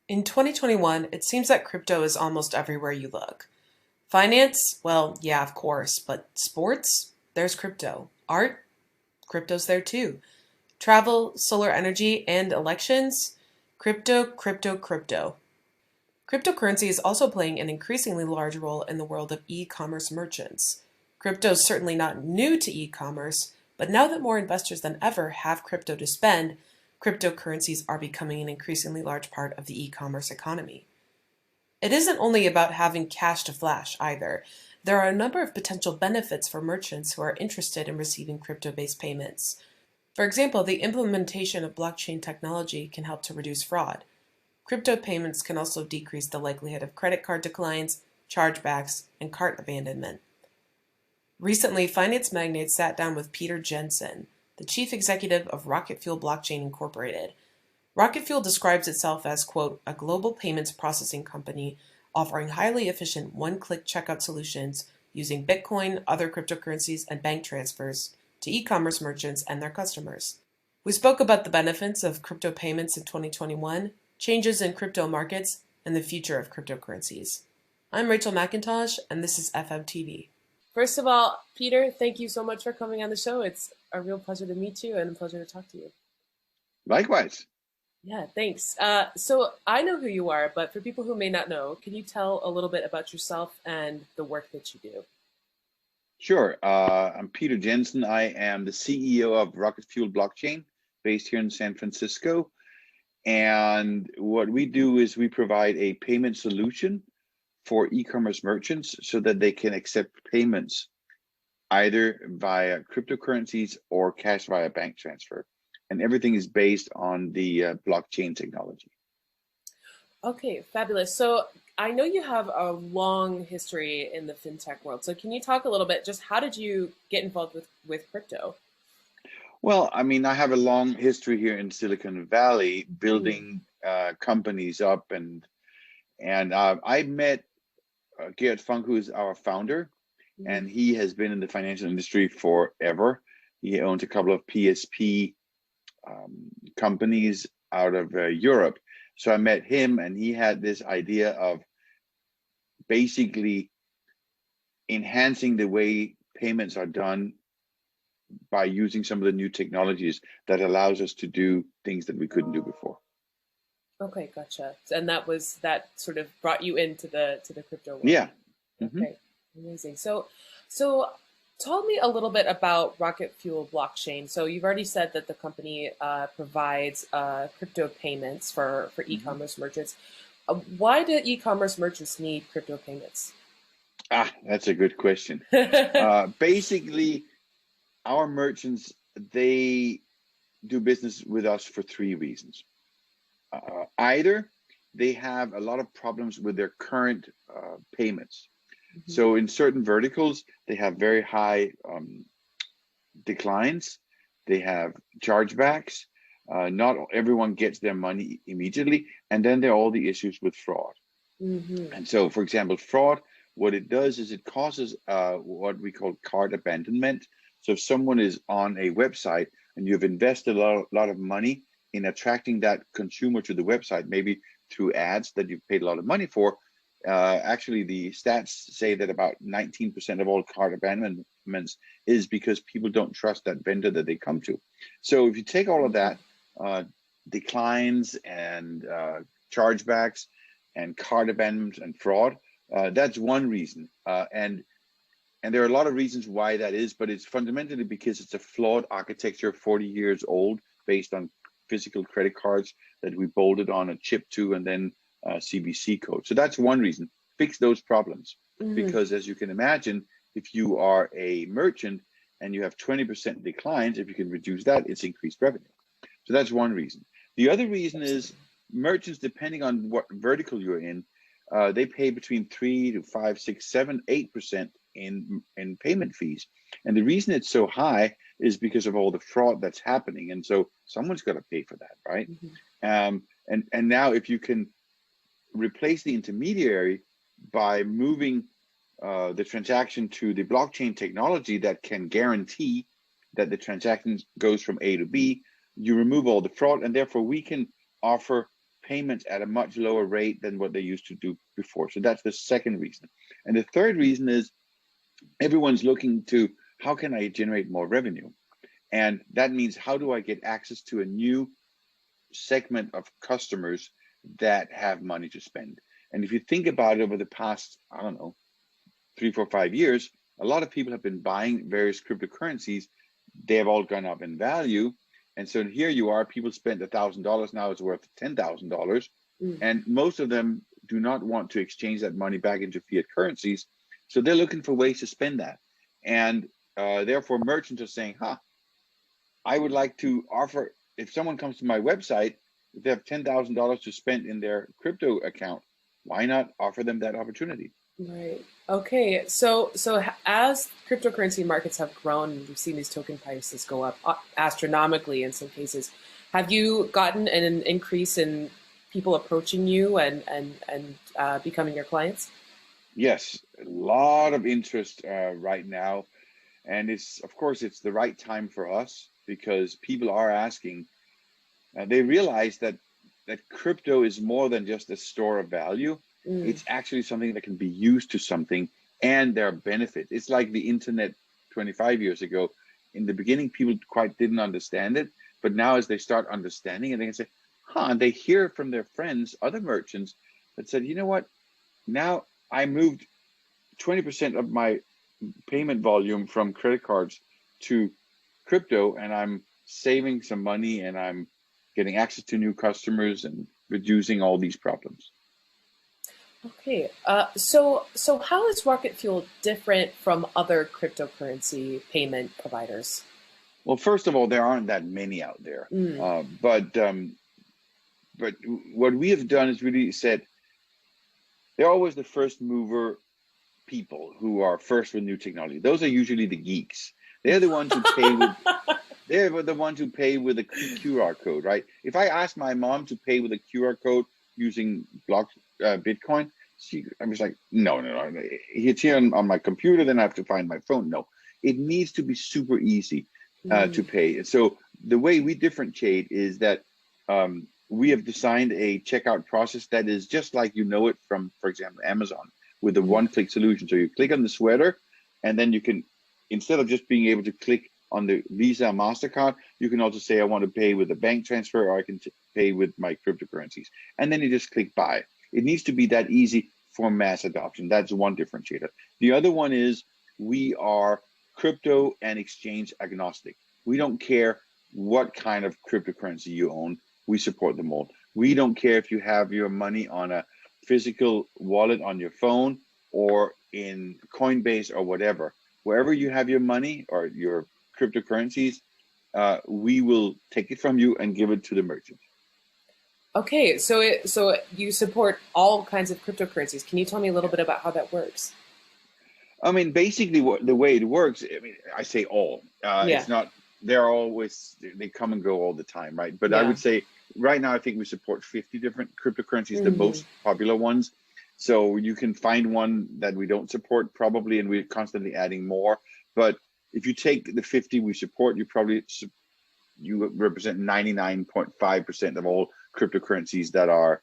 In 2021, it seems that crypto is almost everywhere you look. Finance? Well, yeah, of course, but sports? There's crypto. Art? Crypto's there too. Travel, solar energy, and elections? Crypto, crypto, crypto. Cryptocurrency is also playing an increasingly large role in the world of e-commerce merchants. Crypto is certainly not new to e-commerce, but now that more investors than ever have crypto to spend, cryptocurrencies are becoming an increasingly large part of the e-commerce economy. It isn't only about having cash to flash either. There are a number of potential benefits for merchants who are interested in receiving crypto-based payments. For example, the implementation of blockchain technology can help to reduce fraud. Crypto payments can also decrease the likelihood of credit card declines, chargebacks, and cart abandonment. Recently, finance magnates sat down with Peter Jensen, the chief executive of Rocketfuel Blockchain Incorporated. Rocketfuel describes itself as, quote, a global payments processing company offering highly efficient one-click checkout solutions using Bitcoin, other cryptocurrencies, and bank transfers to e-commerce merchants and their customers. We spoke about the benefits of crypto payments in 2021, changes in crypto markets, and the future of cryptocurrencies. I'm Rachel McIntosh, and this is FMTV. First of all, Peter, thank you so much for coming on the show. It's a real pleasure to meet you and a pleasure to talk to you. Likewise. Yeah, thanks. So I know who you are, but for people who may not know, can you tell a little bit about yourself and the work that you do? Sure. I'm Peter Jensen. I am the CEO of Rocketfuel Blockchain based here in San Francisco. And what we do is we provide a payment solution for e-commerce merchants so that they can accept payments either via cryptocurrencies or cash via bank transfer. And everything is based on the blockchain technology. Okay, fabulous. So I know you have a long history in the fintech world. So can you talk a little bit, just how did you get involved with crypto? Well, I mean, I have a long history here in Silicon Valley Mm, building companies up, and I met Gerrit Funk, who is our founder, mhm. and he has been in the financial industry forever. He owns a couple of PSP companies out of Europe. So I met him, and he had this idea of basically enhancing the way payments are done by using some of the new technologies that allows us to do things that we couldn't do before. Okay, gotcha. And that sort of brought you into the crypto world. Yeah. Hmm. Okay, amazing. So tell me a little bit about Rocket Fuel blockchain. So you've already said that the company provides crypto payments for Hmm. e-commerce merchants. Why do e-commerce merchants need crypto payments? That's a good question. Basically, our merchants, they do business with us for three reasons. Either they have a lot of problems with their current payments. Mhm. So in certain verticals, they have very high declines. They have chargebacks. Not everyone gets their money immediately. And then there are all the issues with fraud. Mhm. And so, for example, fraud, what it does is it causes what we call cart abandonment. So if someone is on a website and you've invested a lot of money in attracting that consumer to the website, maybe through ads that you've paid a lot of money for, actually the stats say that about 19% of all cart abandonments is because people don't trust that vendor that they come to. So if you take all of that, uh, declines and chargebacks and card abandonment and fraud. That's one reason, and there are a lot of reasons why that is, but it's fundamentally because it's a flawed architecture, 40 years old, based on physical credit cards that we bolted on a chip to, and then CBC code. So that's one reason. Fix those problems, Mhm. because as you can imagine, if you are a merchant and you have 20% declines, if you can reduce that, it's increased revenue. So that's one reason. The other reason is Absolutely. merchants, depending on what vertical you're in, they pay between 3 to 5, 6, 7, 8% in payment fees. And the reason it's so high is because of all the fraud that's happening. And so someone's got to pay for that, right? Mhm. And now if you can replace the intermediary by moving the transaction to the blockchain technology that can guarantee that the transaction goes from A to B, you remove all the fraud, and therefore we can offer payments at a much lower rate than what they used to do before. So that's the second reason. And the third reason is everyone's looking to, how can I generate more revenue? And that means, how do I get access to a new segment of customers that have money to spend? And if you think about it, over the past, I don't know, 3, 4, 5 years, a lot of people have been buying various cryptocurrencies. They have all gone up in value. And so here you are, people spent $1,000, now it's worth $10,000. And most of them do not want to exchange that money back into fiat currencies. So they're looking for ways to spend that. And therefore merchants are saying, I would like to offer, if someone comes to my website, if they have $10,000 to spend in their crypto account, why not offer them that opportunity? Right. Okay. So as cryptocurrency markets have grown, we've seen these token prices go up astronomically in some cases. Have you gotten an increase in people approaching you and becoming your clients? Yes, a lot of interest right now. And of course, it's the right time for us, because people are asking, they realize that crypto is more than just a store of value. It's actually something that can be used to something, and there are benefits. It's like the internet 25 years ago. In the beginning, people quite didn't understand it, but now as they start understanding it, they can say, and they hear from their friends, other merchants, that said, you know what, now I moved 20% of my payment volume from credit cards to crypto, and I'm saving some money, and I'm getting access to new customers and reducing all these problems. Okay, so how is Rocketfuel different from other cryptocurrency payment providers? Well, first of all, there aren't that many out there, but what we have done is really said, they're always the first mover people who are first with new technology. Those are usually the geeks. They're the ones who pay with. They're the ones who pay with a QR code, right? If I ask my mom to pay with a QR code using Bitcoin, I was like, no. It's here on my computer, then I have to find my phone. No, it needs to be super easy to pay. So the way we differentiate is that we have designed a checkout process that is just like you know it from, for example, Amazon, with a one-click solution. So you click on the sweater, and then you can, instead of just being able to click on the Visa, MasterCard, you can also say, I want to pay with a bank transfer, or I can pay with my cryptocurrencies. And then you just click buy. It needs to be that easy for mass adoption. That's one differentiator. The other one is we are crypto and exchange agnostic. We don't care what kind of cryptocurrency you own. We support them all. We don't care if you have your money on a physical wallet on your phone or in Coinbase or whatever. Wherever you have your money or your cryptocurrencies, we will take it from you and give it to the merchant. Okay, so you support all kinds of cryptocurrencies. Can you tell me a little bit about how that works? I mean, basically, the way it works, I mean, I say all. It's not. They come and go all the time, right? But I would say right now, I think we support 50 different cryptocurrencies, the most popular ones. So you can find one that we don't support probably, and we're constantly adding more. But if you take the 50 we support, you represent 99.5% of all cryptocurrencies that are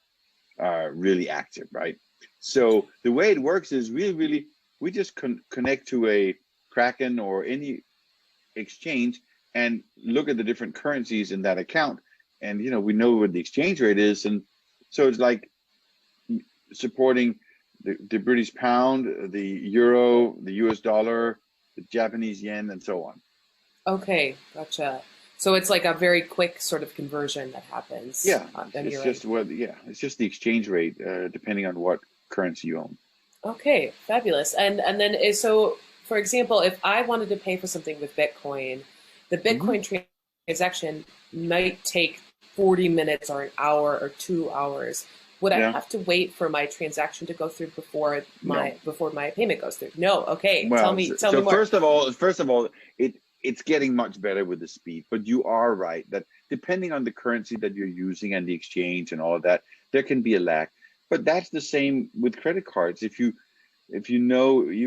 really active, right? So the way it works is we just connect to a Kraken or any exchange and look at the different currencies in that account, and we know what the exchange rate is, and so it's like supporting the British pound, the euro, the US dollar, the Japanese yen, and so on. Okay, gotcha. So it's like a very quick sort of conversion that happens. Yeah, it's just the exchange rate depending on what currency you own. Okay, fabulous. And then so, for example, if I wanted to pay for something with Bitcoin, the Bitcoin transaction might take 40 minutes or an hour or 2 hours. Would I have to wait for my transaction to go through before my payment goes through? No. Okay. Well, tell me more. First of all, it's getting much better with the speed, but you are right that depending on the currency that you're using and the exchange and all of that, there can be a lag. But that's the same with credit cards. If you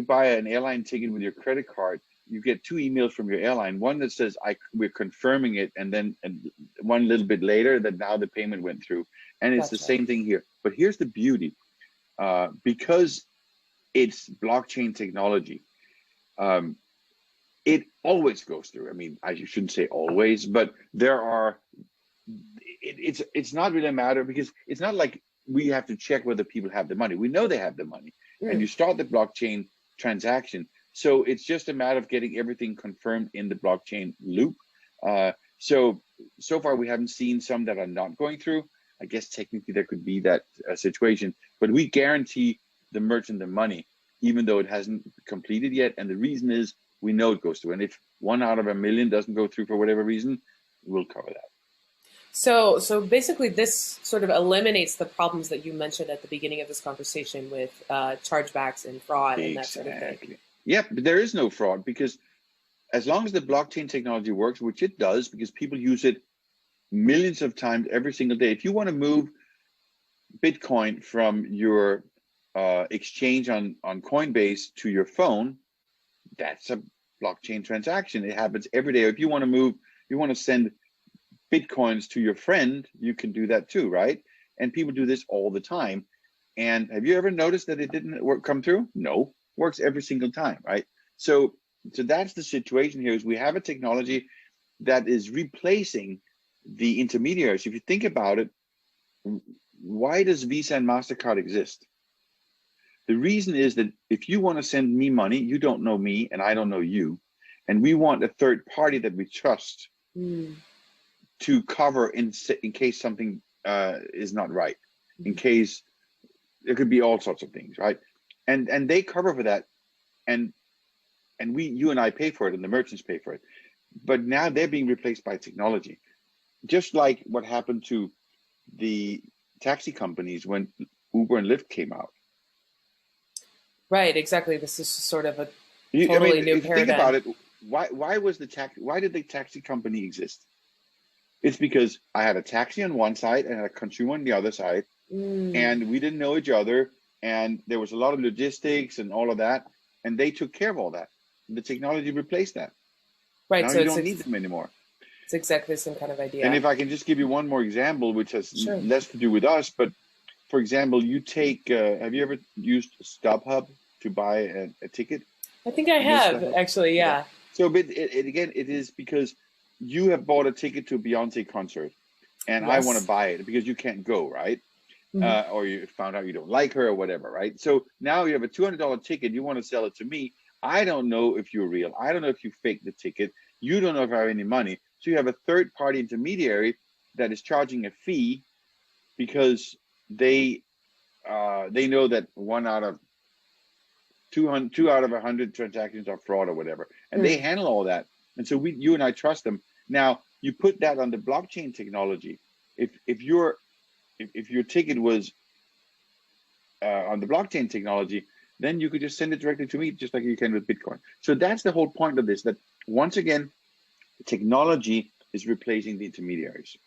buy an airline ticket with your credit card, you get two emails from your airline, one that says we're confirming it, and then one little bit later that now the payment went through. And it's the Gotcha. same thing here. But here's the beauty. Because it's blockchain technology, it always goes through. I mean, you shouldn't say always, but there are, it's not really a matter, because it's not like we have to check whether people have the money. We know they have the money, and you start the blockchain transaction. So it's just a matter of getting everything confirmed in the blockchain loop. So far we haven't seen some that are not going through. I guess technically there could be that situation, but we guarantee the merchant the money, even though it hasn't completed yet. And the reason is we know it goes through. And if 1 out of a million doesn't go through for whatever reason, we'll cover that. So basically this sort of eliminates the problems that you mentioned at the beginning of this conversation with chargebacks and fraud and that sort of thing. Yeah, but there is no fraud, because as long as the blockchain technology works, which it does, because people use it millions of times every single day. If you want to move Bitcoin from your exchange on Coinbase to your phone, that's a blockchain transaction. It happens every day. If you want to send Bitcoins to your friend, you can do that too, right? And people do this all the time. And have you ever noticed that it didn't come through? No, works every single time, right? So that's the situation here, is we have a technology that is replacing the intermediaries. If you think about it, why does Visa and MasterCard exist? The reason is that if you want to send me money, you don't know me and I don't know you, and we want a third party that we trust to cover in case something is not right, in case there could be all sorts of things, right? And they cover for that, and you and I pay for it, and the merchants pay for it. But now they're being replaced by technology, just like what happened to the taxi companies when Uber and Lyft came out. Right, exactly. This is sort of a totally new paradigm. If you think about it, why did the taxi company exist? It's because I had a taxi on one side and a consumer on the other side, and we didn't know each other, and there was a lot of logistics and all of that, and they took care of all that. The technology replaced that. Right, now so you don't need them anymore. It's exactly the same kind of idea. And if I can just give you one more example, which has less to do with us, but for example, you take, have you ever used StubHub to buy a ticket? I think I have, actually, yeah. So, but again, it is because you have bought a ticket to a Beyonce concert, and I want to buy it because you can't go, right? Or you found out you don't like her or whatever, right? So now you have a $200 ticket, you want to sell it to me. I don't know if you're real. I don't know if you faked the ticket. You don't know if I have any money. So you have a third-party intermediary that is charging a fee because they know that 1 out of 2 out of 100 transactions are fraud or whatever, and they handle all that. And so you and I trust them. Now you put that on the blockchain technology. If your ticket was on the blockchain technology, then you could just send it directly to me, just like you can with Bitcoin. So that's the whole point of this, that once again, technology is replacing the intermediaries.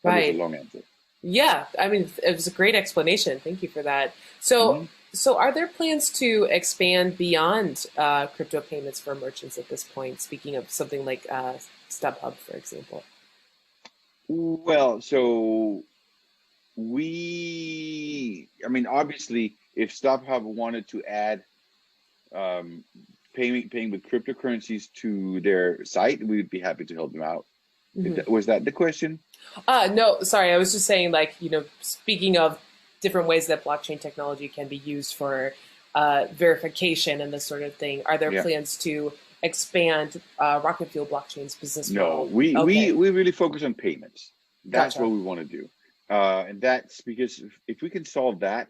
That was a long answer. Yeah, I mean, it was a great explanation. Thank you for that. So, so are there plans to expand beyond crypto payments for merchants at this point? Speaking of something like StubHub, for example. Well, so I mean, obviously, if StubHub wanted to add paying with cryptocurrencies to their site, we would be happy to help them out. Was that the question? No, sorry. I was just saying, like, speaking of different ways that blockchain technology can be used for verification and this sort of thing, are there plans to expand Rocketfuel blockchain's business model? No, we really focus on payments. That's what we want to do. And that's because if we can solve that,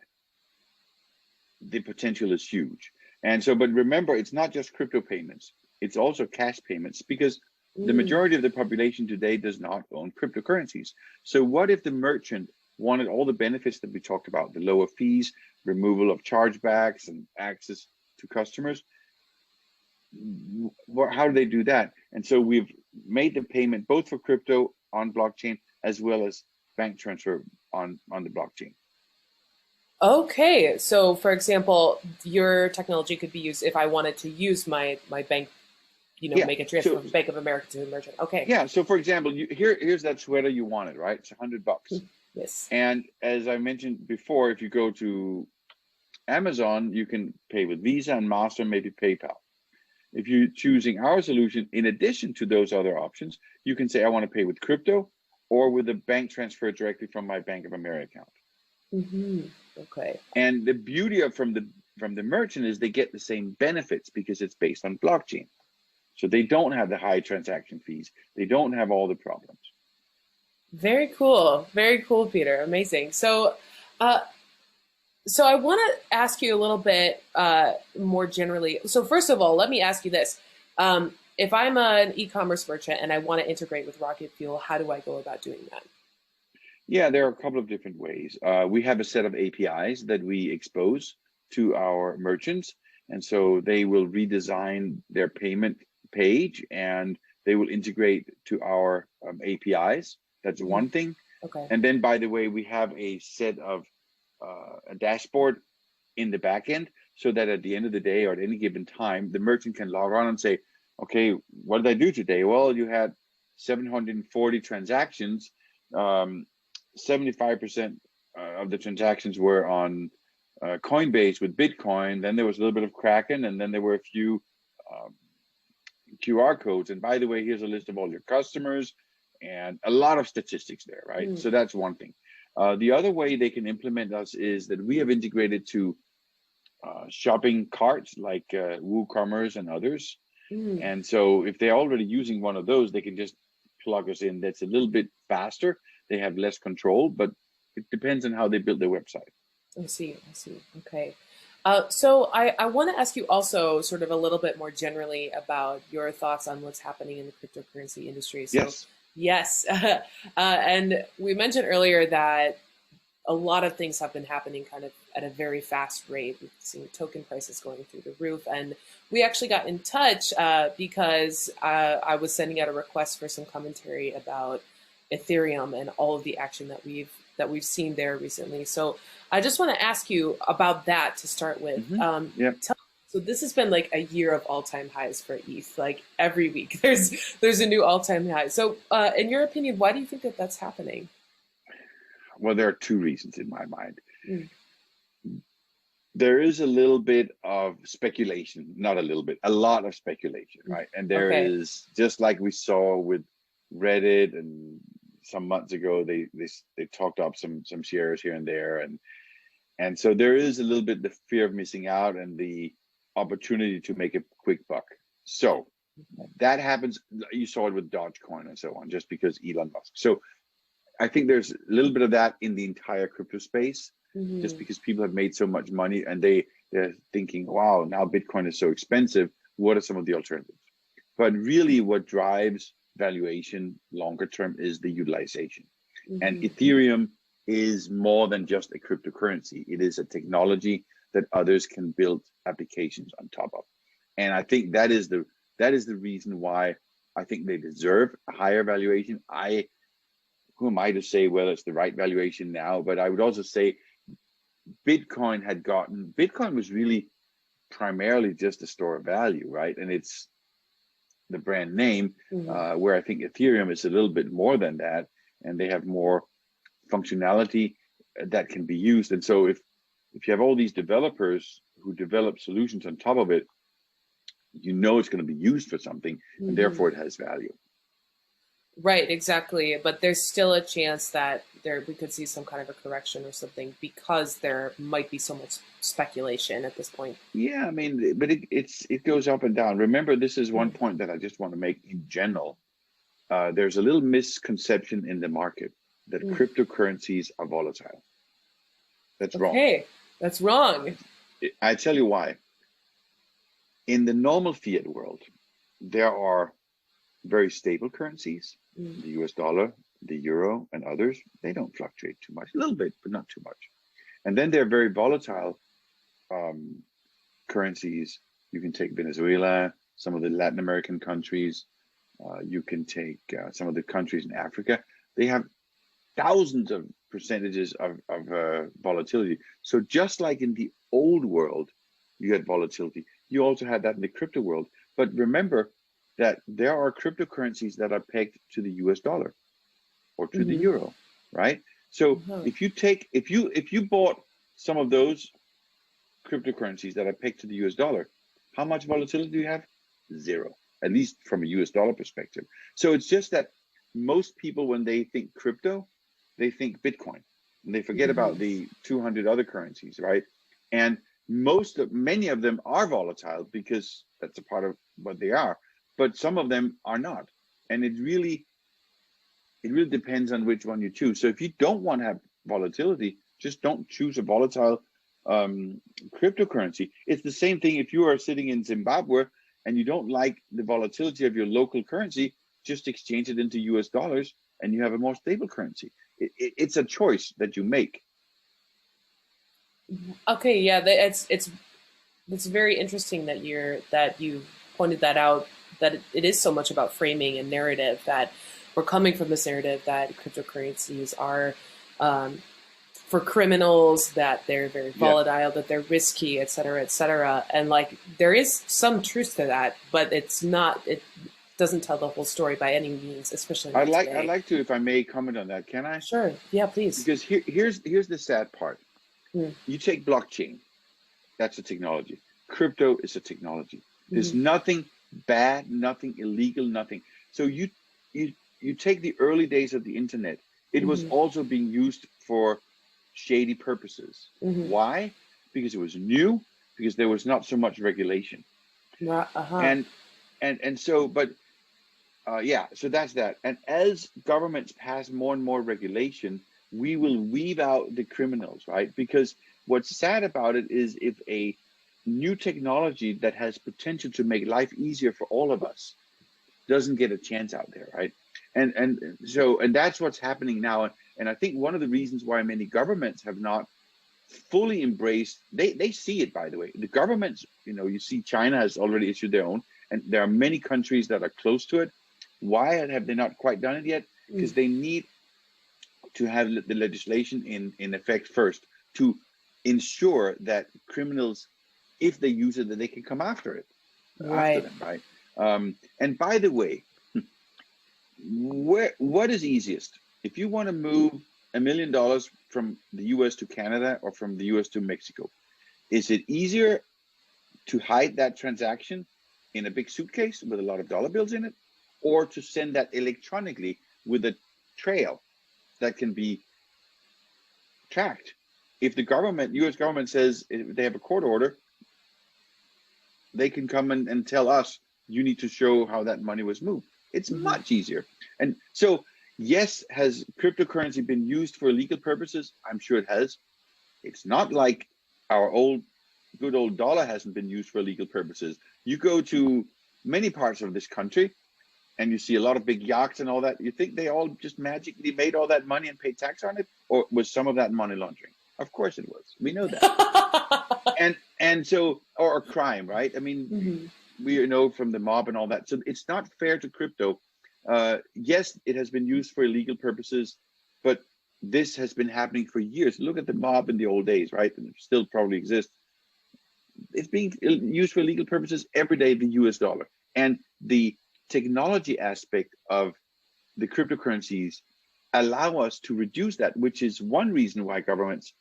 the potential is huge. And so, but remember, it's not just crypto payments. It's also cash payments, because the majority of the population today does not own cryptocurrencies. So what if the merchant wanted all the benefits that we talked about, the lower fees, removal of chargebacks, and access to customers? How do they do that? And so we've made the payment both for crypto on blockchain as well as bank transfer on the blockchain. Okay, so for example, your technology could be used if I wanted to use my bank Yeah. make a transfer from Bank of America to a merchant. Okay. Yeah. So for example, here's that sweater you wanted, right? It's $100. Yes. And as I mentioned before, if you go to Amazon, you can pay with Visa and Master, maybe PayPal. If you're choosing our solution, in addition to those other options, you can say, I want to pay with crypto or with a bank transfer directly from my Bank of America account. Okay. And the beauty of from the merchant is they get the same benefits because it's based on blockchain. So they don't have the high transaction fees. They don't have all the problems. Very cool. Very cool, Peter. Amazing. So, so I want to ask you a little bit more generally. So first of all, let me ask you this. If I'm an e-commerce merchant and I want to integrate with Rocketfuel, how do I go about doing that? Yeah, there are a couple of different ways. We have a set of APIs that we expose to our merchants. And so they will redesign their payment page and they will integrate to our APIs. That's one thing. Okay. And then, by the way, we have a set of a dashboard in the back end so that at the end of the day or at any given time, the merchant can log on and say, okay, what did I do today? Well, you had 740 transactions. 75% of the transactions were on Coinbase with Bitcoin. Then there was a little bit of Kraken, and then there were a few QR codes. And by the way, here's a list of all your customers and a lot of statistics there, right? So that's one thing. The other way they can implement us is that we have integrated to shopping carts like WooCommerce and others. And so if they're already using one of those, they can just plug us in. That's a little bit faster. They have less control, but it depends on how they build their website. I see. Okay. So I want to ask you also sort of a little bit more generally about your thoughts on what's happening in the cryptocurrency industry. So, yes. And we mentioned earlier that a lot of things have been happening kind of at a very fast rate. We've seen token prices going through the roof. And we actually got in touch because I was sending out a request for some commentary about Ethereum and all of the action that we've seen there recently. So I just want to ask you about that to start with. So this has been like a year of all-time highs for ETH. Like every week, there's a new all-time high. So in your opinion, why do you think that that's happening? Well, there are two reasons in my mind. There is a little bit of speculation, not a little bit, a lot of speculation, right? And there is, just like we saw with Reddit and some months ago, they talked up some shares here and there. And so there is a little bit the fear of missing out and the opportunity to make a quick buck. So that happens. You saw it with Dogecoin and so on, just because Elon Musk. So I think there's a little bit of that in the entire crypto space, just because people have made so much money and they're thinking, wow, now Bitcoin is so expensive. What are some of the alternatives? But really what drives valuation longer term is the utilization. And Ethereum is more than just a cryptocurrency. It is a technology that others can build applications on top of. And I think that is the reason why I think they deserve a higher valuation. Who am I to say whether it's the right valuation now? But I would also say Bitcoin was really primarily just a store of value, right? And it's the brand name, where I think Ethereum is a little bit more than that, and they have more functionality that can be used. And so if you have all these developers who develop solutions on top of it, you know it's going to be used for something, and therefore it has value. Right, exactly. But there's still a chance that we could see some kind of a correction or something because there might be so much speculation at this point. Yeah, I mean, but it goes up and down. Remember, this is one point that I just want to make in general. There's a little misconception in the market that cryptocurrencies are volatile. That's wrong. Okay, that's wrong. I tell you why. In the normal fiat world, there are very stable currencies, the US dollar, the euro, and others. They don't fluctuate too much, a little bit, but not too much. And then there are very volatile currencies. You can take Venezuela, some of the Latin American countries. You can take some of the countries in Africa. They have thousands of percentages of volatility. So just like in the old world, you had volatility, you also had that in the crypto world. But remember, that there are cryptocurrencies that are pegged to the US dollar or to the Mm-hmm. euro, right? So Uh-huh. if you bought some of those cryptocurrencies that are pegged to the US dollar, how much volatility do you have? Zero, at least from a US dollar perspective. So it's just that most people, when they think crypto, they think Bitcoin, and they forget Mm-hmm. about the 200 other currencies, right? And many of them are volatile because that's a part of what they are, but some of them are not. And it really depends on which one you choose. So if you don't want to have volatility, just don't choose a volatile cryptocurrency. It's the same thing if you are sitting in Zimbabwe and you don't like the volatility of your local currency, just exchange it into US dollars and you have a more stable currency. It's a choice that you make. Okay, yeah, it's very interesting that you pointed that out, that it is so much about framing and narrative, that we're coming from this narrative that cryptocurrencies are for criminals, that they're very Yeah. volatile, that they're risky, et cetera, et cetera. And like there is some truth to that, but it doesn't tell the whole story by any means, especially not I'd today. like to, if I may, comment on that. Can I? Sure. Yeah, please. Because here's the sad part. Mm-hmm. You take blockchain, that's a technology. Crypto is a technology. There's Mm-hmm. nothing bad, nothing illegal, nothing. So you take the early days of the internet. It was Mm-hmm. also being used for shady purposes. Mm-hmm. Why? Because it was new, because there was not so much regulation. Uh-huh. And so, but yeah, so that's that. And as governments pass more and more regulation, we will weed out the criminals, right? Because what's sad about it is if a new technology that has potential to make life easier for all of us doesn't get a chance out there, right? And that's what's happening now. And I think one of the reasons why many governments have not fully embraced, they see it, by the way. The governments, you see China has already issued their own, and there are many countries that are close to it. Why have they not quite done it yet? Because they need to have the legislation in effect first to ensure that criminals, if they use it, that they can come after Right. them, right? And by the way, what is easiest? If you want to move $1 million from the US to Canada or from the US to Mexico, is it easier to hide that transaction in a big suitcase with a lot of dollar bills in it, or to send that electronically with a trail that can be tracked? If the US government says they have a court order, they can come and tell us, you need to show how that money was moved. It's Mm-hmm. much easier. And so, yes, has cryptocurrency been used for illegal purposes? I'm sure it has. It's not like our good old dollar hasn't been used for illegal purposes. You go to many parts of this country and you see a lot of big yachts and all that. You think they all just magically made all that money and paid tax on it? Or was some of that money laundering? Of course it was. We know that. And so, or crime, right? I mean, Mm-hmm. we know from the mob and all that. So it's not fair to crypto. Yes, it has been used for illegal purposes, but this has been happening for years. Look at the mob in the old days, right? And it still probably exists. It's being used for legal purposes every day, the US dollar. And the technology aspect of the cryptocurrencies allow us to reduce that, which is one reason why governments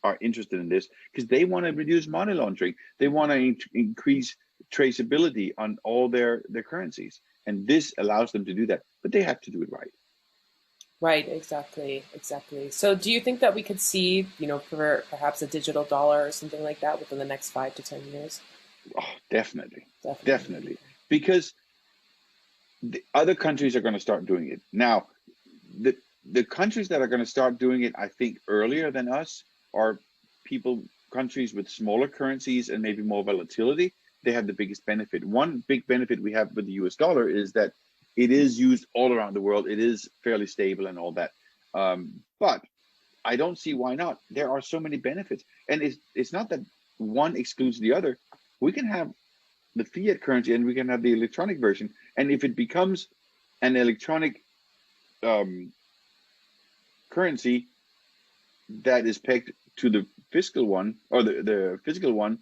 are interested in this, because they want to reduce money laundering. They want to increase traceability on all their currencies. And this allows them to do that, but they have to do it right. Right, exactly, exactly. So do you think that we could see, for perhaps a digital dollar or something like that within the next 5 to 10 years? Oh, definitely, Definitely. definitely, because the other countries are going to start doing it now. The countries that are going to start doing it, I think, earlier than us are countries with smaller currencies and maybe more volatility. They have the biggest benefit. One big benefit we have with the US dollar is that it is used all around the world. It is fairly stable and all that. But I don't see why not. There are so many benefits. And it's not that one excludes the other. We can have the fiat currency and we can have the electronic version. And if it becomes an electronic currency that is pegged to the fiscal one or the physical one,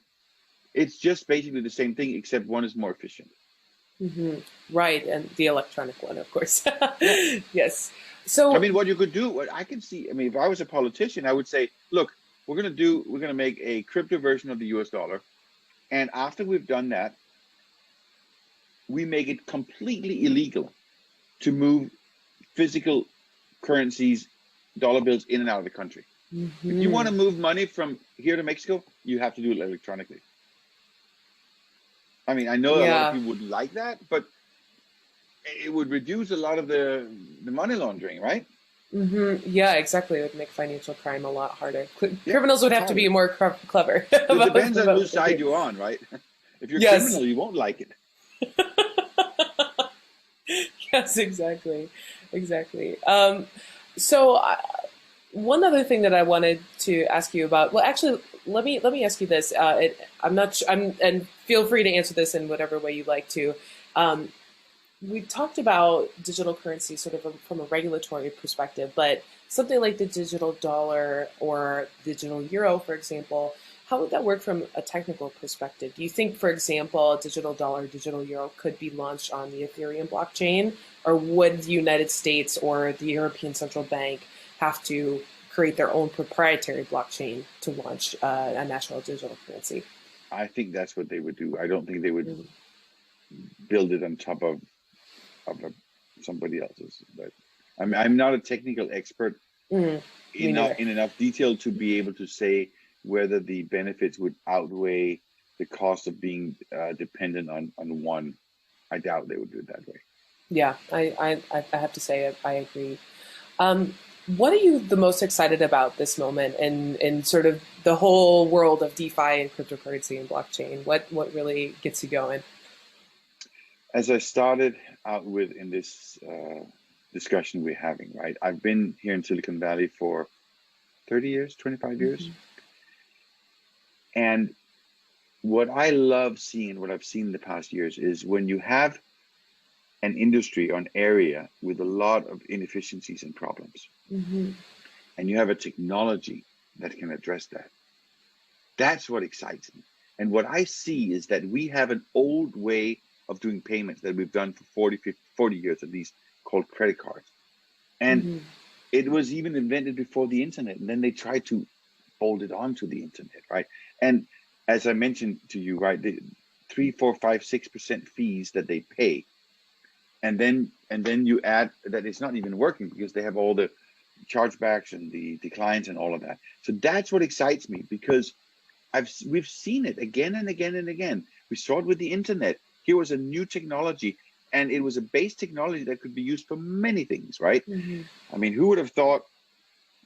it's just basically the same thing, except one is more efficient. Hmm. Right, and the electronic one, of course. Yeah. Yes. I So, mean, what you could do, what I can see, I mean, if I was a politician, I would say, look, we're going to make a crypto version of the US dollar. And after we've done that, we make it completely illegal to move physical currencies, dollar bills in and out of the country. If you want hmm, to move money from here to Mexico, you have to do it electronically. I mean, I know a lot of yeah, people wouldn't like that, but it would reduce a lot of the money laundering, right? yeah, exactly. It would make financial crime a lot harder. Yeah, Criminals would have to be entirely. more clever It depends on about whose what they side do. you're on, right? If you're a Yes, criminal, you won't like it. yes, exactly, exactly. So one other thing that I wanted to ask you about, well, actually, let me ask you this. I'm not. And feel free to answer this in whatever way you like to. Um, we talked about digital currency sort of from a regulatory perspective, but something like the digital dollar or digital euro, for example, how would that work from a technical perspective? Do you think, for example, a digital dollar, digital euro could be launched on the Ethereum blockchain, or would the United States or the European Central Bank have to create their own proprietary blockchain to launch a national digital currency? I think that's what they would do. I don't think they would Mm, build it on top of somebody else's. But I'm not a technical expert me neither. in enough detail to be able to say whether the benefits would outweigh the cost of being dependent on one. I doubt they would do it that way. Yeah, I have to say I agree. Um, what are you the most excited about this moment in sort of the whole world of DeFi and cryptocurrency and blockchain? What really gets you going? As I started out with in this discussion we're having, right? I've been here in Silicon Valley for 30 years, 25 years. Hmm. And what I love seeing, what I've seen in the past years is when you have an industry or an area with a lot of inefficiencies and problems, Hmm. and you have a technology that can address that. That's what excites me. And what I see is that we have an old way of doing payments that we've done for 40, 50, 40 years at least, called credit cards. And Hmm. it was even invented before the internet. And then they tried to bolt it onto the internet, right? And as I mentioned to you, right, the 3, 4, 5, 6% fees that they pay, and then you add that it's not even working because they have all the chargebacks and the declines and all of that. So that's what excites me because we've seen it again and again and again. We saw it with the internet. Here was a new technology, and it was a base technology that could be used for many things, right? Hmm. I mean, who would have thought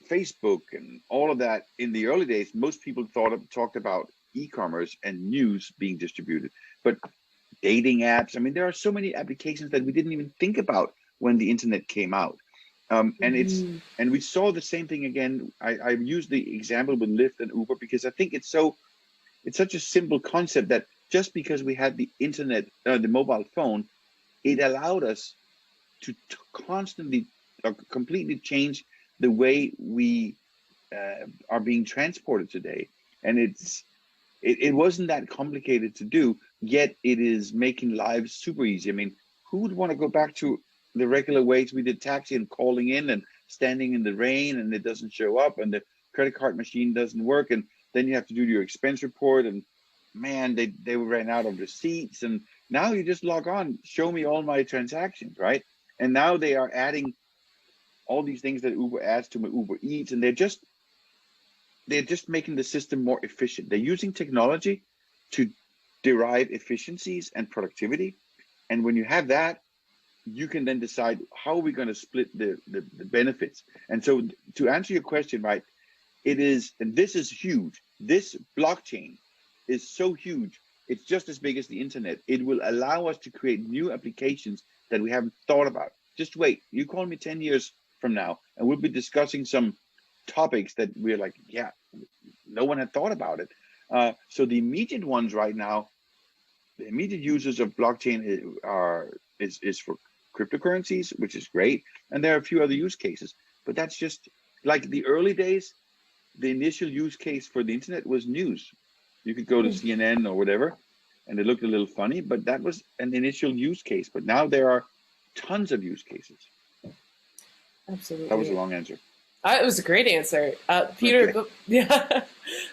Facebook and all of that in the early days? Most people talked about e-commerce and news being distributed, but dating apps. I mean, there are so many applications that we didn't even think about when the internet came out. And it's Hmm. and we saw the same thing again. I used the example with Lyft and Uber because I think it's such a simple concept that just because we had the internet, the mobile phone, it allowed us to constantly completely change the way we are being transported today. And it wasn't that complicated to do, yet it is making lives super easy. I mean, who would want to go back to the regular ways we did taxi and calling in and standing in the rain and it doesn't show up and the credit card machine doesn't work and then you have to do your expense report and man, they ran out of receipts and now you just log on, show me all my transactions, right? And now they are adding all these things that Uber adds to my Uber Eats and they're just making the system more efficient. They're using technology to derive efficiencies and productivity. And when you have that, you can then decide how are we going to split the benefits. And so to answer your question, right, it is, and this is huge. This blockchain is so huge. It's just as big as the internet. It will allow us to create new applications that we haven't thought about. Just wait. You call me 10 years from now, and we'll be discussing some topics that we're like, yeah, no one had thought about it. So the immediate ones right now, the immediate users of blockchain is for cryptocurrencies, which is great, and there are a few other use cases. But that's just like the early days. The initial use case for the internet was news. You could go to CNN or whatever, and it looked a little funny, but that was an initial use case. But now there are tons of use cases. That was a Absolutely. long answer. It was a great answer. Peter, Okay. yeah.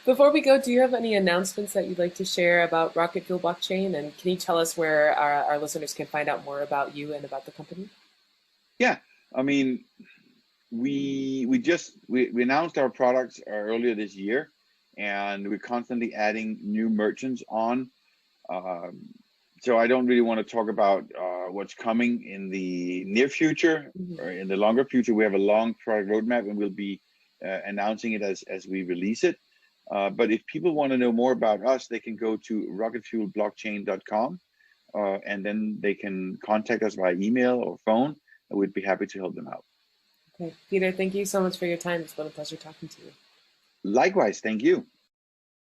Before we go, do you have any announcements that you'd like to share about Rocketfuel blockchain? And can you tell us where our listeners can find out more about you and about the company? Yeah, I mean, we announced our products earlier this year, and we're constantly adding new merchants on. Um, so I don't really want to talk about what's coming in the near future Mhm. or in the longer future. We have a long product roadmap, and we'll be announcing it as we release it. But if people want to know more about us, they can go to rocketfuelblockchain.com, and then they can contact us via email or phone, and we'd be happy to help them out. Okay. Peter, thank you so much for your time. It's been a pleasure talking to you. Likewise, thank you.